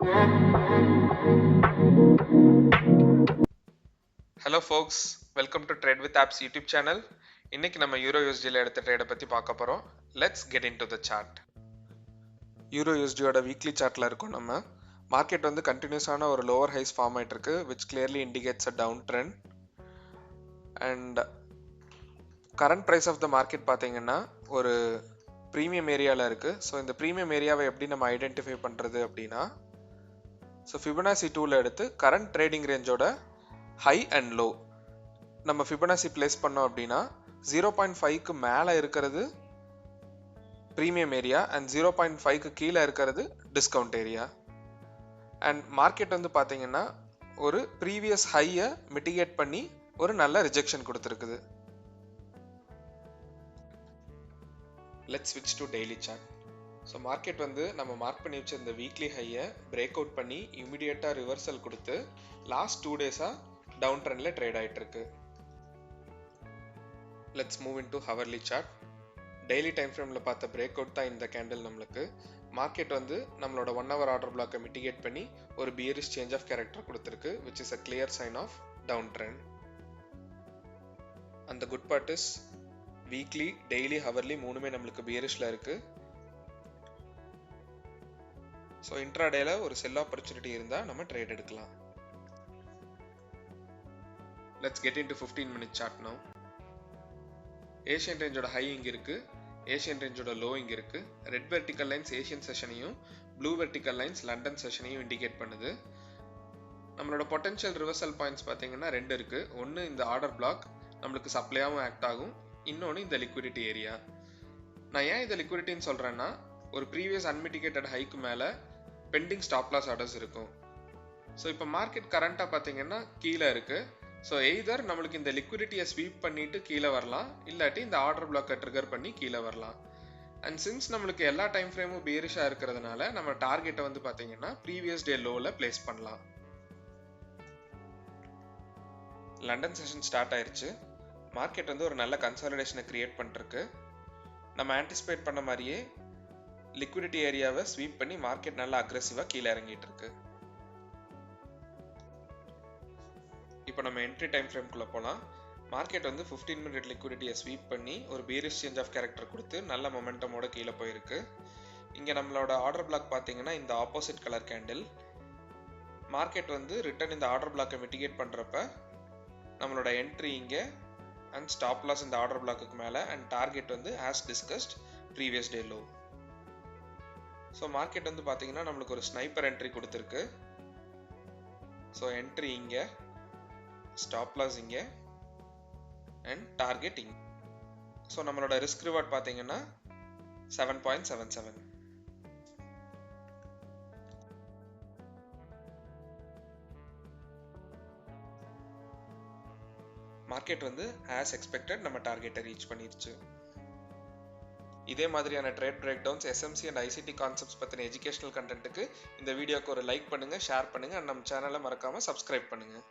Hello folks, welcome to Trade with Apps YouTube channel. இன்னைக்கு நம்ம euro யூஎஸ்டியில் எடுத்த ட்ரேடை பற்றி பார்க்க போகிறோம். Let's get into the chart. Euro யூஎஸ்டியோட வீக்லி சார்ட்டில் இருக்கும். நம்ம மார்க்கெட் வந்து கண்டினியூஸான ஒரு லோவர் ஹைஸ் ஃபார்ம் ஆகிட்டு இருக்கு, which clearly indicates a down trend. And current price of the market பார்த்தீங்கன்னா ஒரு ப்ரீமியம் ஏரியாவில் இருக்குது. ஸோ இந்த ப்ரீமியம் ஏரியாவை எப்படி நம்ம ஐடென்டிஃபை பண்ணுறது அப்படின்னா, ஸோ ஃபிபனாசி டூவில் எடுத்து கரண்ட் ட்ரேடிங் ரேஞ்சோட ஹை அண்ட் லோ நம்ம ஃபிபனாசி பிளேஸ் பண்ணோம் அப்படின்னா 0.5க்கு மேலே இருக்கிறது ப்ரீமியம் ஏரியா அண்ட் 0.5க்கு கீழே இருக்கிறது டிஸ்கவுண்ட் ஏரியா. அண்ட் மார்க்கெட் வந்து பார்த்தீங்கன்னா ஒரு ப்ரீவியஸ் ஹையை மிட்டிகேட் பண்ணி ஒரு நல்ல ரிஜெக்ஷன் கொடுத்துருக்குது. லெட்ஸ் ஸ்விட்ச் to daily chart. So market வந்து நம்ம மார்க் பண்ணி வச்ச இந்த வீக்லி ஹையை பிரேக் அவுட் பண்ணி இமிடியேட்டாக ரிவர்சல் கொடுத்து லாஸ்ட் 2 டேஸாக டவுன் ட்ரெண்டில் ட்ரேட் ஆகிட்டு இருக்கு. Let's move in to hourly chart. Daily time ஃப்ரேமில் பார்த்த பிரேக் அவுட் தான் இந்த கேண்டில். நம்மளுக்கு மார்க்கெட் வந்து நம்மளோட 1 hour ஆர்டர் பிளாக்கை மிட்டிகேட் பண்ணி ஒரு பியரிஷ் சேஞ்ச் ஆஃப் கேரக்டர் கொடுத்துருக்கு, which is a clear sign of down trend. அந்த good part is weekly, daily, hourly மூணுமே நம்மளுக்கு பியரிஷ்ல இருக்கு. ஸோ இன்ட்ராடேல ஒரு செல் ஆப்பர்ச்சுனிட்டி இருந்தால் நம்ம ட்ரேட் எடுக்கலாம். Let's get into 15 minute chart now. Asian ரேஞ்சோட ஹை இங்கே இருக்கு, ஏஷியன் ரேஞ்சோட லோ இங்கே இருக்கு. ரெட் வெர்டிக்கல் லைன்ஸ் ஏஷியன் செஷனையும் ப்ளூ வெர்டிக்கல் லைன்ஸ் லண்டன் செஷனையும் இண்டிகேட் பண்ணுது. நம்மளோட பொட்டன்ஷியல் ரிவர்சல் பாயிண்ட்ஸ் பார்த்தீங்கன்னா 2 இருக்கு. ஒன்று இந்த ஆர்டர் பிளாக் நம்மளுக்கு சப்ளையாகவும் ஆக்ட் ஆகும், இன்னொன்று இந்த லிக்விடிட்டி ஏரியா. நான் ஏன் இந்த லிக்விடிட்டின்னு சொல்கிறேன்னா, ஒரு ப்ரீவியஸ் அன்மிட்டிகேட்டட் ஹைக்கு மேலே பெண்டிங் ஸ்டாப் லாஸ் ஆர்டர்ஸ் இருக்கும். ஸோ இப்போ மார்க்கெட் கரண்ட்டாக பார்த்தீங்கன்னா கீழே இருக்குது. ஸோ எய்தர் நம்மளுக்கு இந்த லிக்விடிட்டியை ஸ்வீப் பண்ணிட்டு கீழே வரலாம், இல்லாட்டி இந்த ஆர்டர் பிளாக்கை ட்ரிகர் பண்ணி கீழே வரலாம். அண்ட் சின்ஸ் நம்மளுக்கு எல்லா டைம் ஃப்ரேமும் பேரிஷாக இருக்கிறதுனால நம்ம டார்கெட்டை வந்து பார்த்தீங்கன்னா ப்ரீவியஸ் டே லோவில் பிளேஸ் பண்ணலாம். லண்டன் செஷன் ஸ்டார்ட் ஆயிடுச்சு. மார்க்கெட் வந்து ஒரு நல்ல கன்சாலிடேஷனை கிரியேட் பண்ணிருக்கு. நம்ம ஆன்டிசிபேட் பண்ண மாதிரியே லிக்விடிட்டி ஏரியாவை ஸ்வீப் பண்ணி மார்க்கெட் நல்லா அக்ரெசிவாக கீழே இறங்கிட்டு இருக்கு. இப்போ நம்ம என்ட்ரி டைம் ஃப்ரேம்குள்ளே போகலாம். மார்க்கெட் வந்து 15 minute லிக்விடிட்டியை ஸ்வீப் பண்ணி ஒரு பீரிஷ் சேஞ்ச் ஆஃப் கேரக்டர் கொடுத்து நல்ல மொமெண்டமோட கீழே போயிருக்கு. இங்கே நம்மளோட ஆர்டர் பிளாக் பார்த்தீங்கன்னா இந்த ஆப்போசிட் கலர் கேண்டில். மார்க்கெட் வந்து ரிட்டர்ன் இந்த ஆர்டர் பிளாக்கை மிட்டிகேட் பண்ணுறப்ப நம்மளோட என்ட்ரி இங்கே அண்ட் ஸ்டாப் லாஸ் இந்த ஆர்டர் பிளாக்குக்கு மேலே அண்ட் டார்கெட் வந்து as discussed previous day low. So market வந்து பார்த்தீங்கன்னா நம்மளுக்கு ஒரு ஸ்னைப்பர் என்ட்ரி கொடுத்துருக்கு. ஸோ என்ட்ரி இங்கே, ஸ்டாப் லாஸ் இங்கே அண்ட் டார்கெட் இங்கே. ஸோ நம்மளோட ரிஸ்க் ரிவார்ட் பார்த்தீங்கன்னா 7.77. மார்க்கெட் வந்து ஆஸ் எக்ஸ்பெக்டட் நம்ம டார்கெட்டை ரீச் பண்ணிருச்சு. இதே மாதிரியான trade break downs, SMC and ICT concepts பற்றின எஜுகேஷனல் கண்டென்ட்டுக்கு இந்த வீடியோக்கு ஒரு லைக் பண்ணுங்கள், ஷேர் பண்ணுங்கள் அண்ட் நம்ம சேனலை மறக்காமல் சப்ஸ்கிரைப் பண்ணுங்கள்.